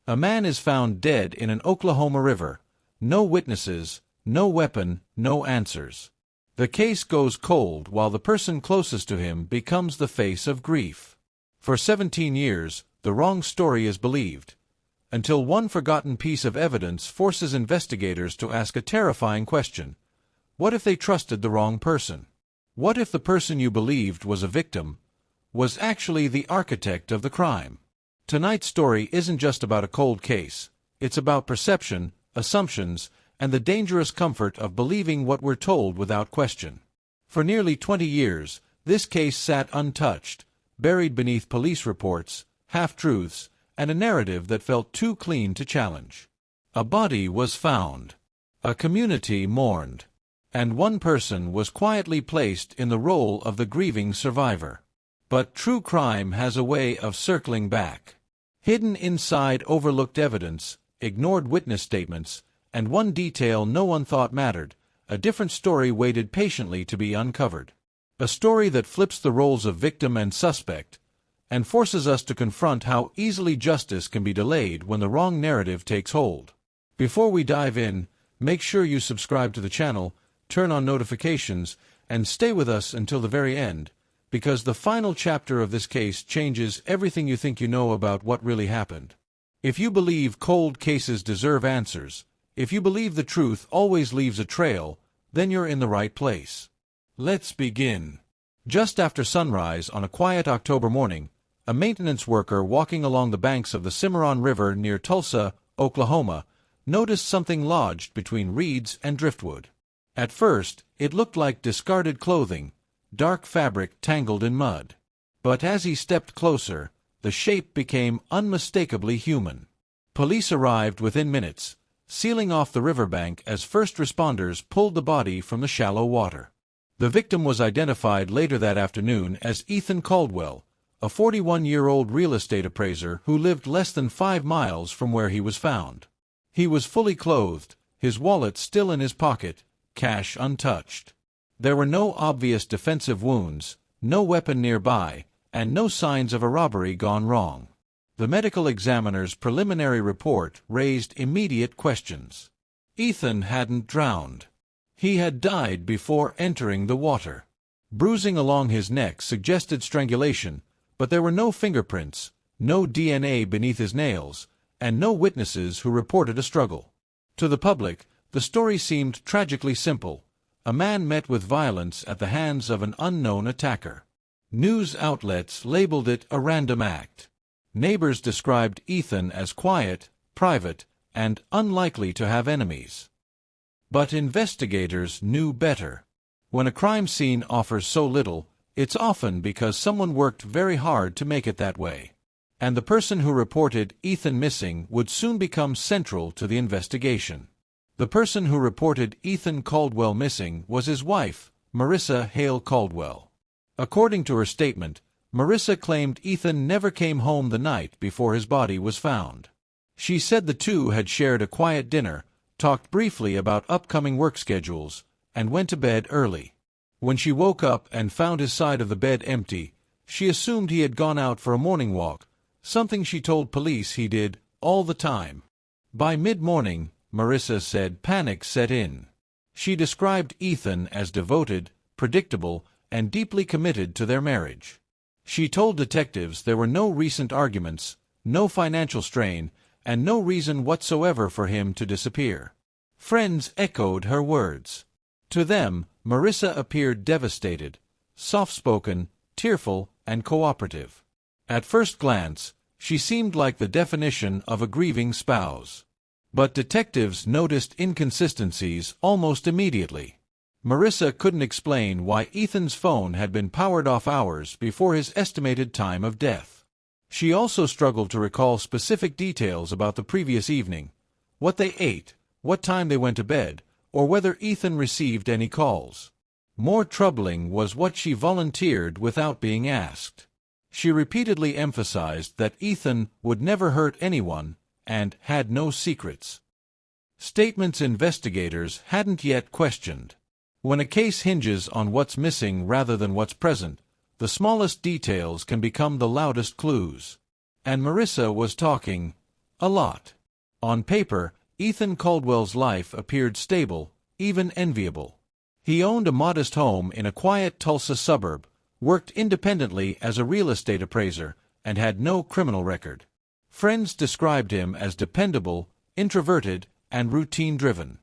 A man is found dead in an Oklahoma river. No witnesses, no weapon, no answers. The case goes cold while the person closest to him becomes the face of grief. For 17 years, the wrong story is believed, until one forgotten piece of evidence forces investigators to ask a terrifying question. What if they trusted the wrong person? What if the person you believed was a victim was actually the architect of the crime? Tonight's story isn't just about a cold case. It's about perception, assumptions, and the dangerous comfort of believing what we're told without question. For nearly 20 years, this case sat untouched, buried beneath police reports, half-truths, and a narrative that felt too clean to challenge. A body was found. A community mourned. And one person was quietly placed in the role of the grieving survivor. But true crime has a way of circling back. Hidden inside overlooked evidence, ignored witness statements, and one detail no one thought mattered, a different story waited patiently to be uncovered. A story that flips the roles of victim and suspect, and forces us to confront how easily justice can be delayed when the wrong narrative takes hold. Before we dive in, make sure you subscribe to the channel, turn on notifications, and stay with us until the very end, because the final chapter of this case changes everything you think you know about what really happened. If you believe cold cases deserve answers, if you believe the truth always leaves a trail, then you're in the right place. Let's begin. Just after sunrise on a quiet October morning, a maintenance worker walking along the banks of the Cimarron River near Tulsa, Oklahoma, noticed something lodged between reeds and driftwood. At first, it looked like discarded clothing, dark fabric tangled in mud. But as he stepped closer, the shape became unmistakably human. Police arrived within minutes, sealing off the riverbank as first responders pulled the body from the shallow water. The victim was identified later that afternoon as Ethan Caldwell, a 41-year-old real estate appraiser who lived less than 5 miles from where he was found. He was fully clothed, his wallet still in his pocket, cash untouched. There were no obvious defensive wounds, no weapon nearby, and no signs of a robbery gone wrong. The medical examiner's preliminary report raised immediate questions. Ethan hadn't drowned. He had died before entering the water. Bruising along his neck suggested strangulation, but there were no fingerprints, no DNA beneath his nails, and no witnesses who reported a struggle. To the public, the story seemed tragically simple. A man met with violence at the hands of an unknown attacker. News outlets labeled it a random act. Neighbors described Ethan as quiet, private, and unlikely to have enemies. But investigators knew better. When a crime scene offers so little, it's often because someone worked very hard to make it that way. And the person who reported Ethan missing would soon become central to the investigation. The person who reported Ethan Caldwell missing was his wife, Marissa Hale Caldwell. According to her statement, Marissa claimed Ethan never came home the night before his body was found. She said the two had shared a quiet dinner, talked briefly about upcoming work schedules, and went to bed early. When she woke up and found his side of the bed empty, she assumed he had gone out for a morning walk, something she told police he did all the time. By mid-morning, Marissa said panic set in. She described Ethan as devoted, predictable, and deeply committed to their marriage. She told detectives there were no recent arguments, no financial strain, and no reason whatsoever for him to disappear. Friends echoed her words. To them, Marissa appeared devastated, soft-spoken, tearful, and cooperative. At first glance, she seemed like the definition of a grieving spouse. But detectives noticed inconsistencies almost immediately. Marissa couldn't explain why Ethan's phone had been powered off hours before his estimated time of death. She also struggled to recall specific details about the previous evening, what they ate, what time they went to bed, or whether Ethan received any calls. More troubling was what she volunteered without being asked. She repeatedly emphasized that Ethan would never hurt anyone and had no secrets. Statements investigators hadn't yet questioned. When a case hinges on what's missing rather than what's present, the smallest details can become the loudest clues. And Marissa was talking A lot. On paper, Ethan Caldwell's life appeared stable, even enviable. He owned a modest home in a quiet Tulsa suburb, worked independently as a real estate appraiser, and had no criminal record. Friends described him as dependable, introverted, and routine-driven.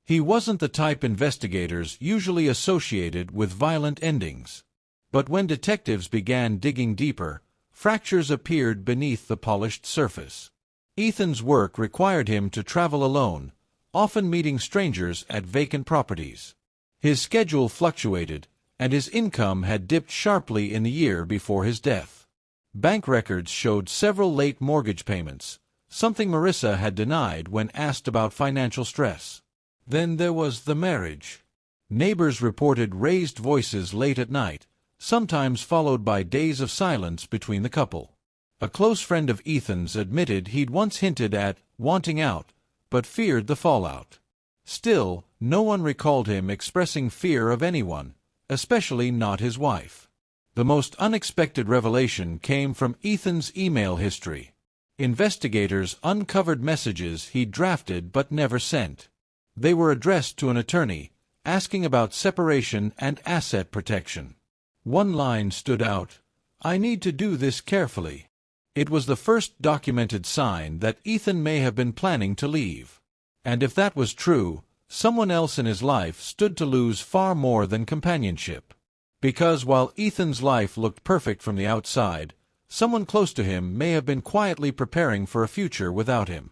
He wasn't the type investigators usually associated with violent endings. But when detectives began digging deeper, fractures appeared beneath the polished surface. Ethan's work required him to travel alone, often meeting strangers at vacant properties. His schedule fluctuated, and his income had dipped sharply in the year before his death. Bank records showed several late mortgage payments, something Marissa had denied when asked about financial stress. Then there was the marriage. Neighbors reported raised voices late at night, sometimes followed by days of silence between the couple. A close friend of Ethan's admitted he'd once hinted at wanting out, but feared the fallout. Still, no one recalled him expressing fear of anyone, especially not his wife. The most unexpected revelation came from Ethan's email history. Investigators uncovered messages he'd drafted but never sent. They were addressed to an attorney, asking about separation and asset protection. One line stood out: "I need to do this carefully." It was the first documented sign that Ethan may have been planning to leave. And if that was true, someone else in his life stood to lose far more than companionship. Because while Ethan's life looked perfect from the outside, someone close to him may have been quietly preparing for a future without him.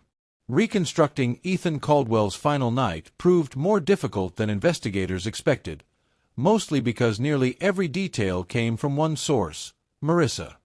Reconstructing Ethan Caldwell's final night proved more difficult than investigators expected, mostly because nearly every detail came from one source, Marissa.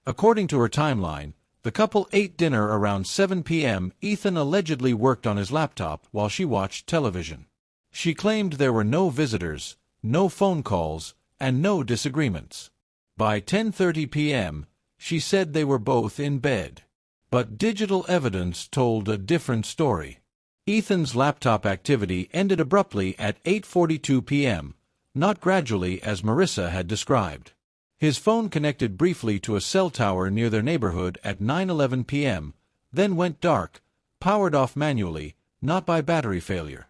According to her timeline, the couple ate dinner around 7 p.m. Ethan allegedly worked on his laptop while she watched television. She claimed there were no visitors, no phone calls, and no disagreements. By 10:30 p.m., she said they were both in bed. But digital evidence told a different story. Ethan's laptop activity ended abruptly at 8:42 p.m., not gradually as Marissa had described. His phone connected briefly to a cell tower near their neighborhood at 9:11 p.m., then went dark, powered off manually, not by battery failure.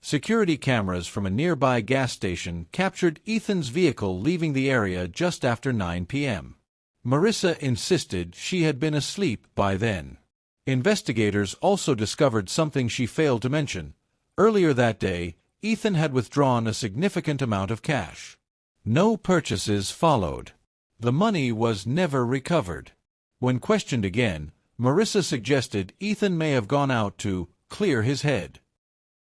Security cameras from a nearby gas station captured Ethan's vehicle leaving the area just after 9 p.m. Marissa insisted she had been asleep by then. Investigators also discovered something she failed to mention. Earlier that day, Ethan had withdrawn a significant amount of cash. No purchases followed. The money was never recovered. When questioned again, Marissa suggested Ethan may have gone out to clear his head.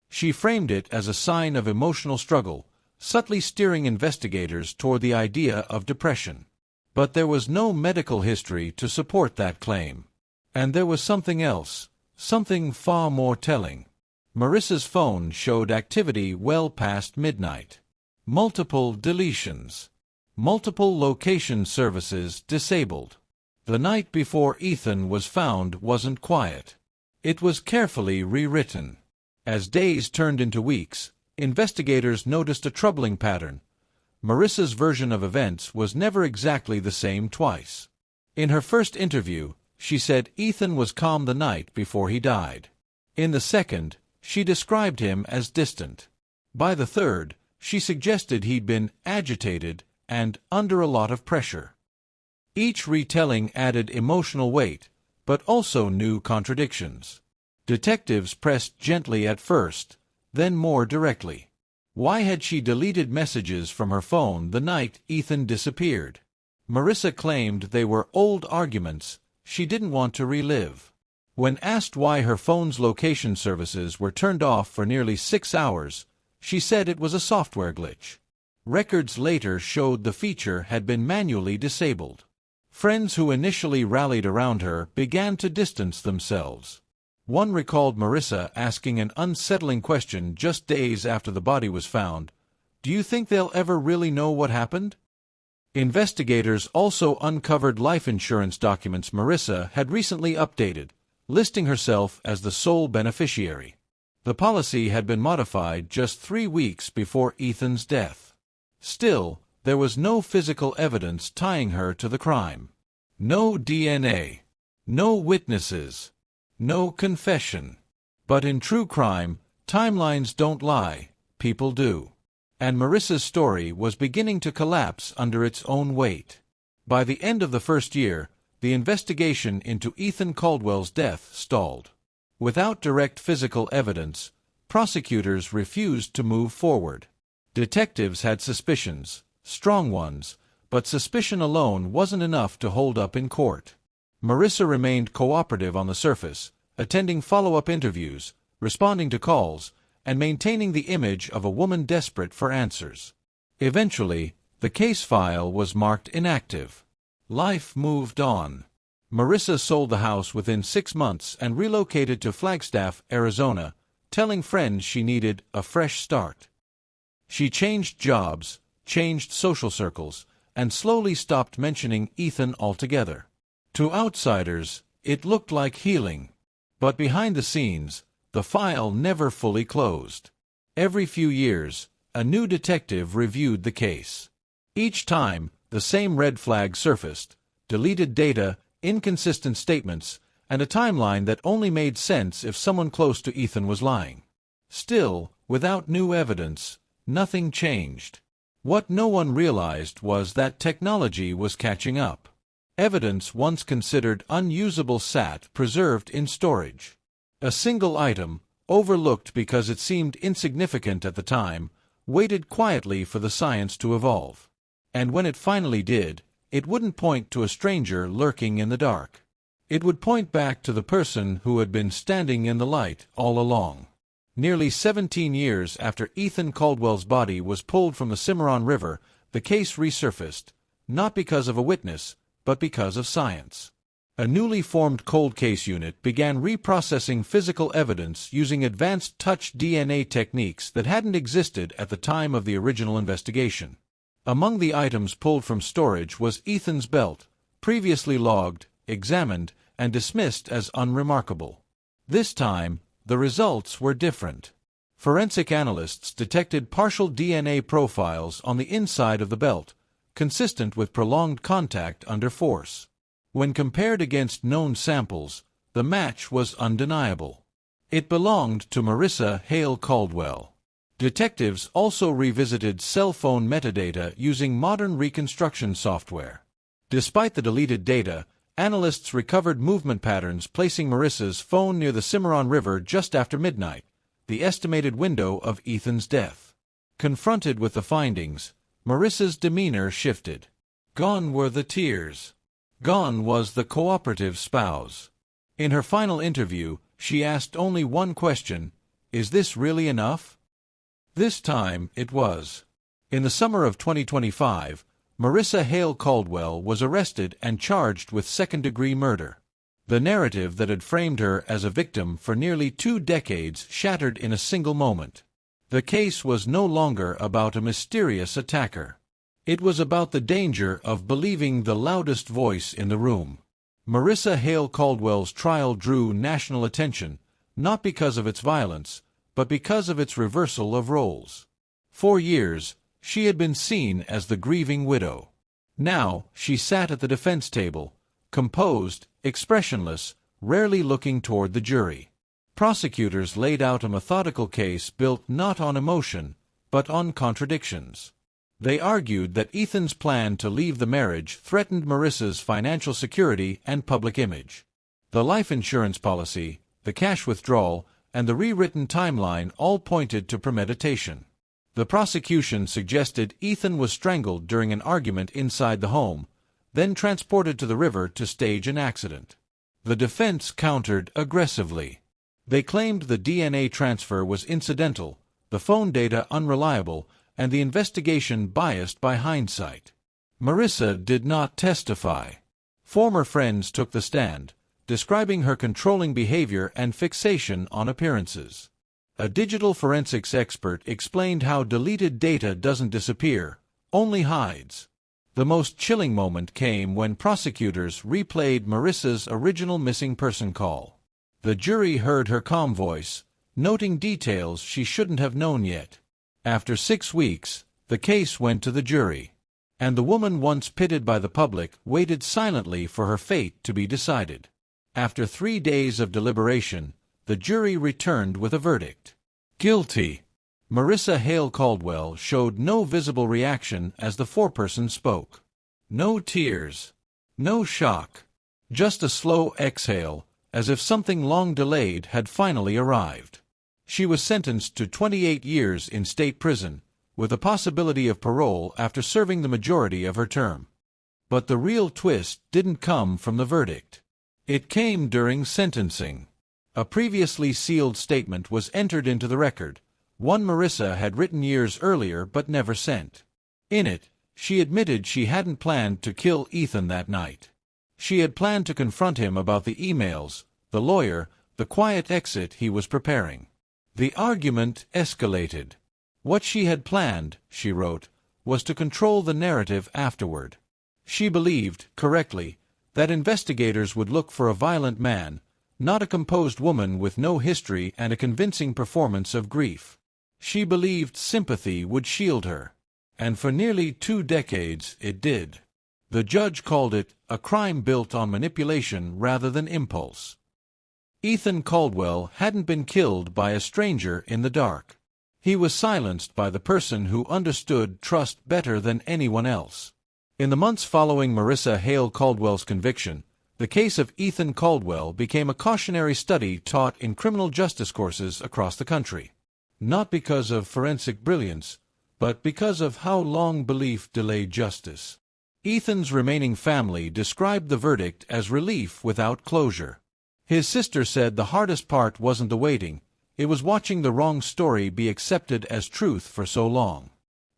She framed it as a sign of emotional struggle, subtly steering investigators toward the idea of depression. But there was no medical history to support that claim. And there was something else, something far more telling. Marissa's phone showed activity well past midnight. Multiple deletions. Multiple location services disabled. The night before Ethan was found wasn't quiet. It was carefully rewritten. As days turned into weeks, investigators noticed a troubling pattern. Marissa's version of events was never exactly the same twice. In her first interview, she said Ethan was calm the night before he died. In the second, she described him as distant. By the third, she suggested he'd been agitated and under a lot of pressure. Each retelling added emotional weight, but also new contradictions. Detectives pressed gently at first, then more directly. Why had she deleted messages from her phone the night Ethan disappeared? Marissa claimed they were old arguments she didn't want to relive. When asked why her phone's location services were turned off for nearly 6 hours, she said it was a software glitch. Records later showed the feature had been manually disabled. Friends who initially rallied around her began to distance themselves. One recalled Marissa asking an unsettling question just days after the body was found: "Do you think they'll ever really know what happened?" Investigators also uncovered life insurance documents Marissa had recently updated, listing herself as the sole beneficiary. The policy had been modified just 3 weeks before Ethan's death. Still, there was no physical evidence tying her to the crime. No DNA. No witnesses. no confession. But in true crime, timelines don't lie, people do. And Marissa's story was beginning to collapse under its own weight. By the end of the first year, the investigation into Ethan Caldwell's death stalled. Without direct physical evidence, prosecutors refused to move forward. Detectives had suspicions, strong ones, but suspicion alone wasn't enough to hold up in court. Marissa remained cooperative on the surface, attending follow-up interviews, responding to calls, and maintaining the image of a woman desperate for answers. Eventually, the case file was marked inactive. Life moved on. Marissa sold the house within 6 months and relocated to Flagstaff, Arizona, telling friends she needed a fresh start. She changed jobs, changed social circles, and slowly stopped mentioning Ethan altogether. To outsiders, it looked like healing. But behind the scenes, the file never fully closed. Every few years, a new detective reviewed the case. Each time, the same red flag surfaced: deleted data, inconsistent statements, and a timeline that only made sense if someone close to Ethan was lying. Still, without new evidence, nothing changed. What no one realized was that technology was catching up. Evidence once considered unusable sat preserved in storage. A single item, overlooked because it seemed insignificant at the time, waited quietly for the science to evolve. And when it finally did, it wouldn't point to a stranger lurking in the dark. It would point back to the person who had been standing in the light all along. Nearly 17 years after Ethan Caldwell's body was pulled from the Cimarron River, the case resurfaced, not because of a witness, but because of science. A newly formed cold case unit began reprocessing physical evidence using advanced touch DNA techniques that hadn't existed at the time of the original investigation. Among the items pulled from storage was Ethan's belt, previously logged, examined, and dismissed as unremarkable. This time, the results were different. Forensic analysts detected partial DNA profiles on the inside of the belt, consistent with prolonged contact under force. When compared against known samples, the match was undeniable. It belonged to Marissa Hale Caldwell. Detectives also revisited cell phone metadata using modern reconstruction software. Despite the deleted data, analysts recovered movement patterns placing Marissa's phone near the Cimarron River just after midnight, the estimated window of Ethan's death. Confronted with the findings, Marissa's demeanor shifted. Gone were the tears. Gone was the cooperative spouse. In her final interview, she asked only one question: "Is this really enough?" This time, it was. In the summer of 2025, Marissa Hale Caldwell was arrested and charged with second-degree murder. The narrative that had framed her as a victim for nearly 2 decades shattered in a single moment. The case was no longer about a mysterious attacker. It was about the danger of believing the loudest voice in the room. Marissa Hale Caldwell's trial drew national attention, not because of its violence, but because of its reversal of roles. For years, she had been seen as the grieving widow. Now, she sat at the defense table, composed, expressionless, rarely looking toward the jury. Prosecutors laid out a methodical case built not on emotion, but on contradictions. They argued that Ethan's plan to leave the marriage threatened Marissa's financial security and public image. The life insurance policy, the cash withdrawal, and the rewritten timeline all pointed to premeditation. The prosecution suggested Ethan was strangled during an argument inside the home, then transported to the river to stage an accident. The defense countered aggressively. They claimed the DNA transfer was incidental, the phone data unreliable, and the investigation biased by hindsight. Marissa did not testify. Former friends took the stand, describing her controlling behavior and fixation on appearances. A digital forensics expert explained how deleted data doesn't disappear, only hides. The most chilling moment came when prosecutors replayed Marissa's original missing person call. The jury heard her calm voice, noting details she shouldn't have known yet. After 6 weeks, the case went to the jury, and the woman once pitied by the public waited silently for her fate to be decided. After 3 days of deliberation, the jury returned with a verdict. Guilty. Marissa Hale Caldwell showed no visible reaction as the foreperson spoke. No tears. No shock. Just a slow exhale, as if something long delayed had finally arrived. She was sentenced to 28 years in state prison, with a possibility of parole after serving the majority of her term. But the real twist didn't come from the verdict. It came during sentencing. A previously sealed statement was entered into the record, one Marissa had written years earlier but never sent. In it, she admitted she hadn't planned to kill Ethan that night. She had planned to confront him about the emails, the lawyer, the quiet exit he was preparing. The argument escalated. What she had planned, she wrote, was to control the narrative afterward. She believed, correctly, that investigators would look for a violent man, not a composed woman with no history and a convincing performance of grief. She believed sympathy would shield her. And for nearly 2 decades it did. The judge called it a crime built on manipulation rather than impulse. Ethan Caldwell hadn't been killed by a stranger in the dark. He was silenced by the person who understood trust better than anyone else. In the months following Marissa Hale Caldwell's conviction, the case of Ethan Caldwell became a cautionary study taught in criminal justice courses across the country. Not because of forensic brilliance, but because of how long belief delayed justice. Ethan's remaining family described the verdict as relief without closure. His sister said the hardest part wasn't the waiting, it was watching the wrong story be accepted as truth for so long.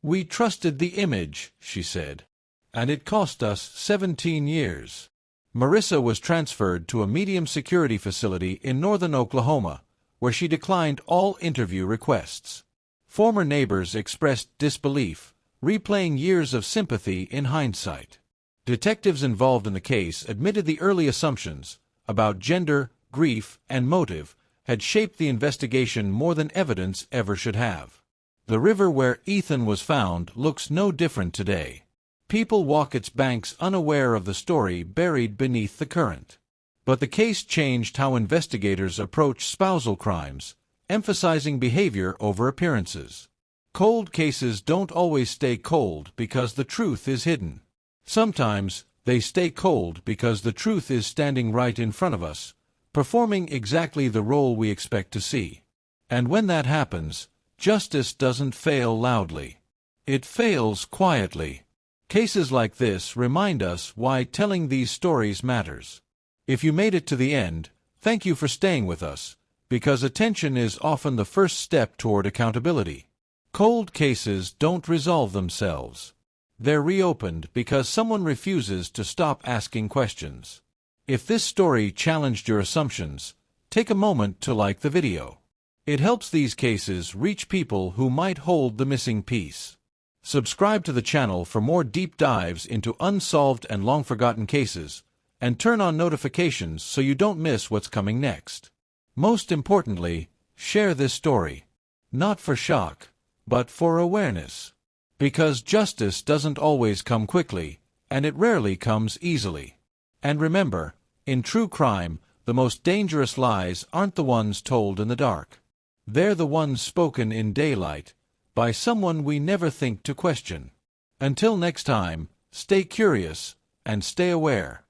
"We trusted the image," she said, "and it cost us 17 years." Marissa was transferred to a medium security facility in northern Oklahoma, where she declined all interview requests. Former neighbors expressed disbelief, replaying years of sympathy in hindsight. Detectives involved in the case admitted the early assumptions about gender, grief, and motive had shaped the investigation more than evidence ever should have. The river where Ethan was found looks no different today. People walk its banks unaware of the story buried beneath the current. But the case changed how investigators approach spousal crimes, emphasizing behavior over appearances. Cold cases don't always stay cold because the truth is hidden. Sometimes they stay cold because the truth is standing right in front of us, performing exactly the role we expect to see. And when that happens, justice doesn't fail loudly. It fails quietly. Cases like this remind us why telling these stories matters. If you made it to the end, thank you for staying with us, because attention is often the first step toward accountability. Cold cases don't resolve themselves. They're reopened because someone refuses to stop asking questions. If this story challenged your assumptions, take a moment to like the video. It helps these cases reach people who might hold the missing piece. Subscribe to the channel for more deep dives into unsolved and long-forgotten cases, and turn on notifications so you don't miss what's coming next. Most importantly, share this story. Not for shock, but for awareness. Because justice doesn't always come quickly, and it rarely comes easily. And remember, in true crime, the most dangerous lies aren't the ones told in the dark. They're the ones spoken in daylight, by someone we never think to question. Until next time, stay curious, and stay aware.